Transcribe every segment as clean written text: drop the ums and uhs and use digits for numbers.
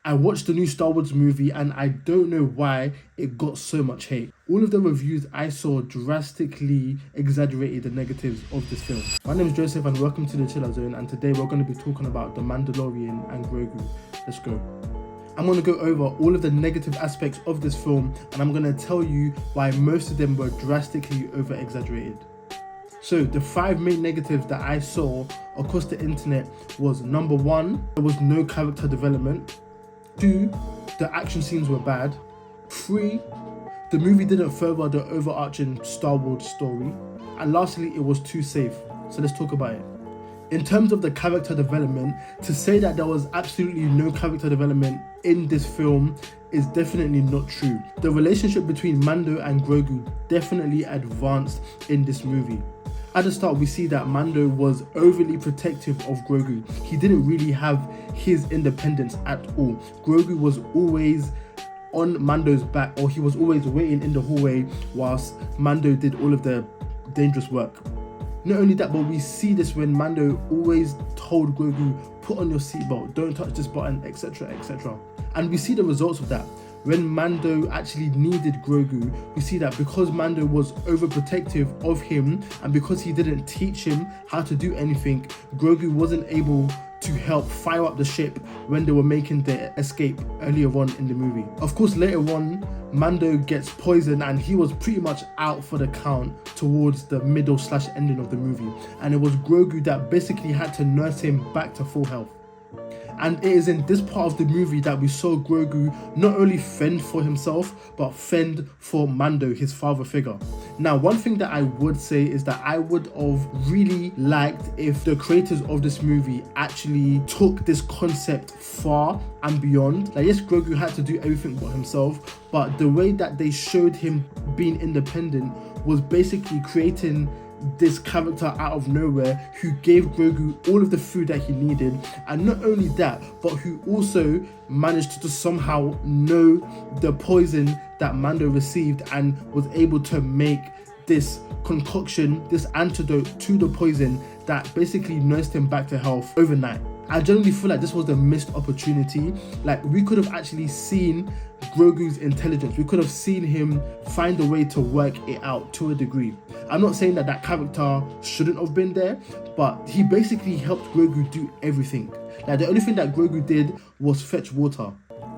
I watched the new Star Wars movie and I don't know why it got so much hate. All of the reviews I saw drastically exaggerated the negatives of this film. My name is Joseph and welcome to the Chiller Zone, and today we're going to be talking about the Mandalorian and Grogu. Let's go. I'm going to go over all of the negative aspects of this film and I'm going to tell you why most of them were drastically over exaggerated. So the 5 main negatives that I saw across the internet was: number 1, there was no character development. 2, the action scenes were bad. 3, the movie didn't further the overarching Star Wars story. And lastly, it was too safe. So let's talk about it. In terms of the character development, to say that there was absolutely no character development in this film is definitely not true. The relationship between Mando and Grogu definitely advanced in this movie. At the start, we see that Mando was overly protective of Grogu. He didn't really have his independence at all. Grogu was always on Mando's back, or he was always waiting in the hallway whilst Mando did all of the dangerous work. Not only that, but we see this when Mando always told Grogu, put on your seatbelt, don't touch this button, etc, etc. And we see the results of that. When Mando actually needed Grogu, we see that because Mando was overprotective of him and because he didn't teach him how to do anything, Grogu wasn't able to help fire up the ship when they were making their escape earlier on in the movie. Of course, later on, Mando gets poisoned and he was pretty much out for the count towards the middle/ending of the movie. And it was Grogu that basically had to nurse him back to full health. And it is in this part of the movie that we saw Grogu not only fend for himself, but fend for Mando, his father figure. Now, one thing that I would say is that I would have really liked if the creators of this movie actually took this concept far and beyond. Like, yes, Grogu had to do everything by himself, but the way that they showed him being independent was basically creating this character out of nowhere who gave Grogu all of the food that he needed, and not only that, but who also managed to somehow know the poison that Mando received and was able to make this concoction, this antidote to the poison that basically nursed him back to health overnight. I generally feel like this was a missed opportunity. Like, we could have actually seen Grogu's intelligence. We could have seen him find a way to work it out to a degree. I'm not saying that that character shouldn't have been there, but he basically helped Grogu do everything. Like, the only thing that Grogu did was fetch water.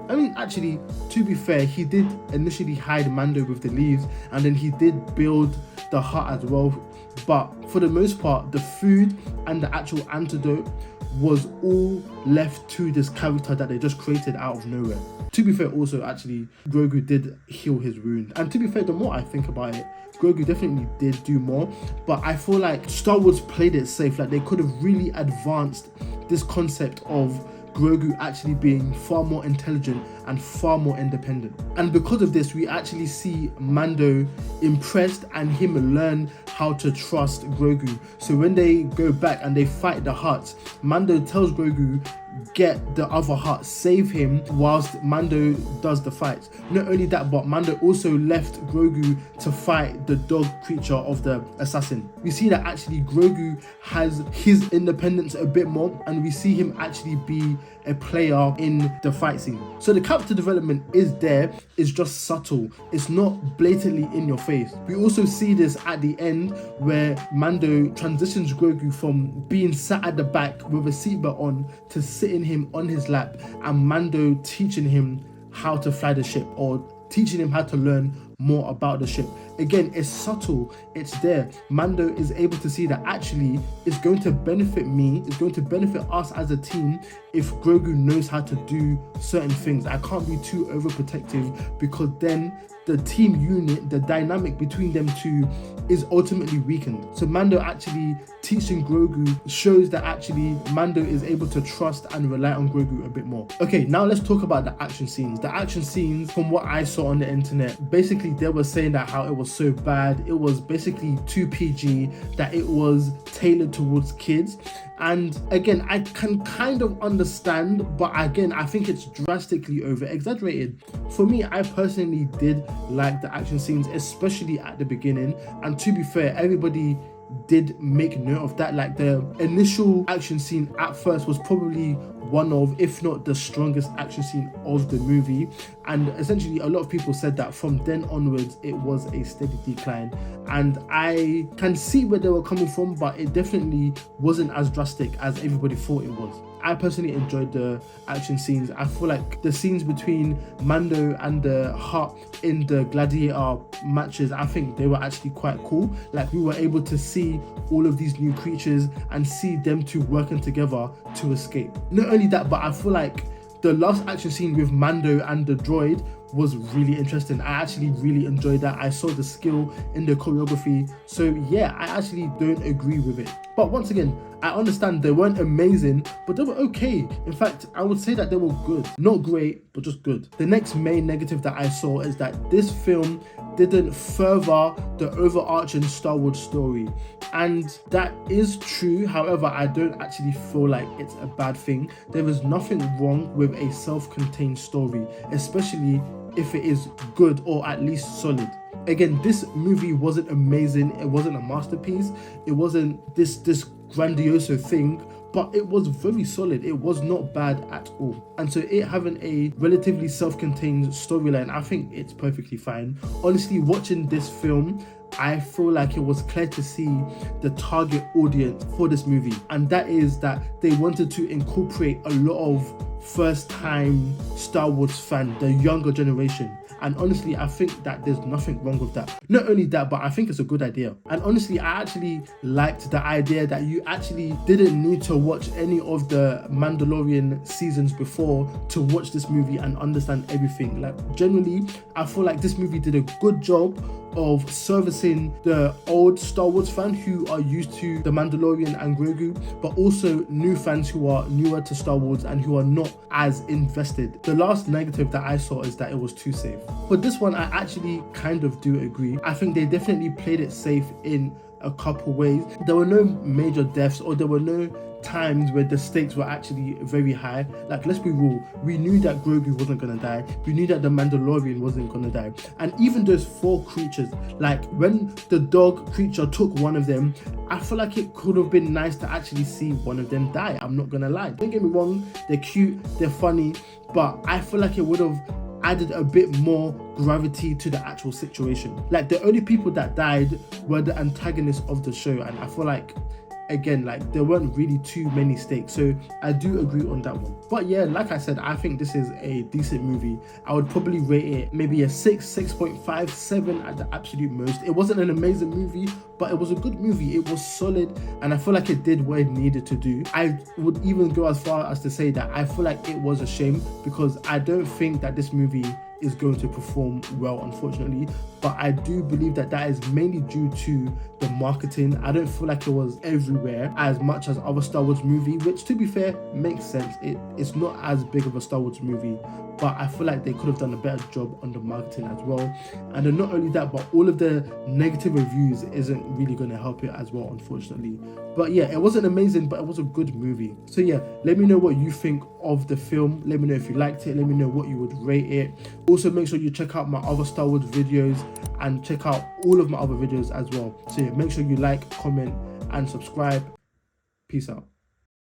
I mean, actually, to be fair, he did initially hide Mando with the leaves, and then he did build the hut as well. But for the most part, the food and the actual antidote was all left to this character that they just created out of nowhere. To be fair, also, actually, Grogu did heal his wound. And to be fair, the more I think about it, Grogu definitely did do more. But I feel like Star Wars played it safe. Like, they could have really advanced this concept of Grogu actually being far more intelligent and far more independent. And because of this, we actually see Mando impressed and him learn how to trust Grogu. So when they go back and they fight the Hutts, Mando tells Grogu, get the other Hutt, save him whilst Mando does the fight. Not only that, but Mando also left Grogu to fight the dog creature of the assassin. We see that actually Grogu has his independence a bit more, and we see him actually be a player in the fight scene. So the character development is there, it's just subtle. It's not blatantly in your face. We also see this at the end where Mando transitions Grogu from being sat at the back with a seatbelt on to sitting him on his lap, and Mando teaching him how to fly the ship, or teaching him how to learn more about the ship. Again, it's subtle, it's there. Mando is able to see that actually it's going to benefit me, it's going to benefit us as a team if Grogu knows how to do certain things. I can't be too overprotective, because then the team unit, the dynamic between them two is ultimately weakened. So Mando actually teaching Grogu shows that actually Mando is able to trust and rely on Grogu a bit more. Okay, now let's talk about the action scenes. The action scenes, from what I saw on the internet, basically they were saying that how it was so bad, it was basically too PG, that it was tailored towards kids. And again, I can kind of understand, but again, I think it's drastically over exaggerated. For me, I personally did like the action scenes, especially at the beginning. And to be fair, everybody did make note of that. Like, the initial action scene at first was probably one of, if not the strongest action scene of the movie, and essentially a lot of people said that from then onwards it was a steady decline, and I can see where they were coming from, but it definitely wasn't as drastic as everybody thought it was. I personally enjoyed the action scenes. I feel like the scenes between Mando and the Hutt in the gladiator matches, I think they were actually quite cool. Like, we were able to see all of these new creatures and see them two working together to escape. Not only that, but I feel like the last action scene with Mando and the droid was really interesting. I actually really enjoyed that. I saw the skill in the choreography. So yeah, I actually don't agree with it. But once again, I understand they weren't amazing, but they were okay. In fact, I would say that they were good. Not great, but just good. The next main negative that I saw is that this film didn't further the overarching Star Wars story. And that is true. However, I don't actually feel like it's a bad thing. There is nothing wrong with a self-contained story, especially if it is good or at least solid. Again, this movie wasn't amazing. It wasn't a masterpiece. It wasn't this grandioso thing, but it was very solid. It was not bad at all. And so it having a relatively self-contained storyline, I think it's perfectly fine. Honestly, watching this film, I feel like it was clear to see the target audience for this movie, and that is that they wanted to incorporate a lot of first-time Star Wars fan, the younger generation. And honestly, I think that there's nothing wrong with that. Not only that, but I think it's a good idea. And honestly, I actually liked the idea that you actually didn't need to watch any of the Mandalorian seasons before to watch this movie and understand everything. Like, generally, I feel like this movie did a good job of servicing the old Star Wars fan who are used to the Mandalorian and Grogu, but also new fans who are newer to Star Wars and who are not as invested. The last negative that I saw is that it was too safe. But this one, I actually kind of do agree. I think they definitely played it safe in a couple ways. There were no major deaths, or there were no times where the stakes were actually very high. Like, let's be real, we knew that Grogu wasn't gonna die, we knew that the Mandalorian wasn't gonna die, and even those 4 creatures, like when the dog creature took one of them, I feel like it could have been nice to actually see one of them die. I'm not gonna lie, don't get me wrong, they're cute, they're funny, but I feel like it would have added a bit more gravity to the actual situation. Like, the only people that died were the antagonists of the show, and I feel like, again, like, there weren't really too many stakes, so I do agree on that one. But yeah, like I said, I think this is a decent movie. I would probably rate it maybe a 6, 6.5, 7 at the absolute most. It wasn't an amazing movie, but it was a good movie. It was solid, and I feel like it did what it needed to do. I would even go as far as to say that I feel like it was a shame, because I don't think that this movie is going to perform well, unfortunately. But I do believe that that is mainly due to the marketing. I don't feel like it was everywhere as much as other Star Wars movie, which, to be fair, makes sense. It's not as big of a Star Wars movie, but I feel like they could have done a better job on the marketing as well. And then not only that, but all of the negative reviews isn't really going to help it as well, unfortunately. But yeah, it wasn't amazing, but it was a good movie. So yeah, let me know what you think of the film. Let me know if you liked it. Let me know what you would rate it. Also, make sure you check out my other Star Wars videos and check out all of my other videos as well. So yeah, make sure you like, comment, and subscribe. Peace out.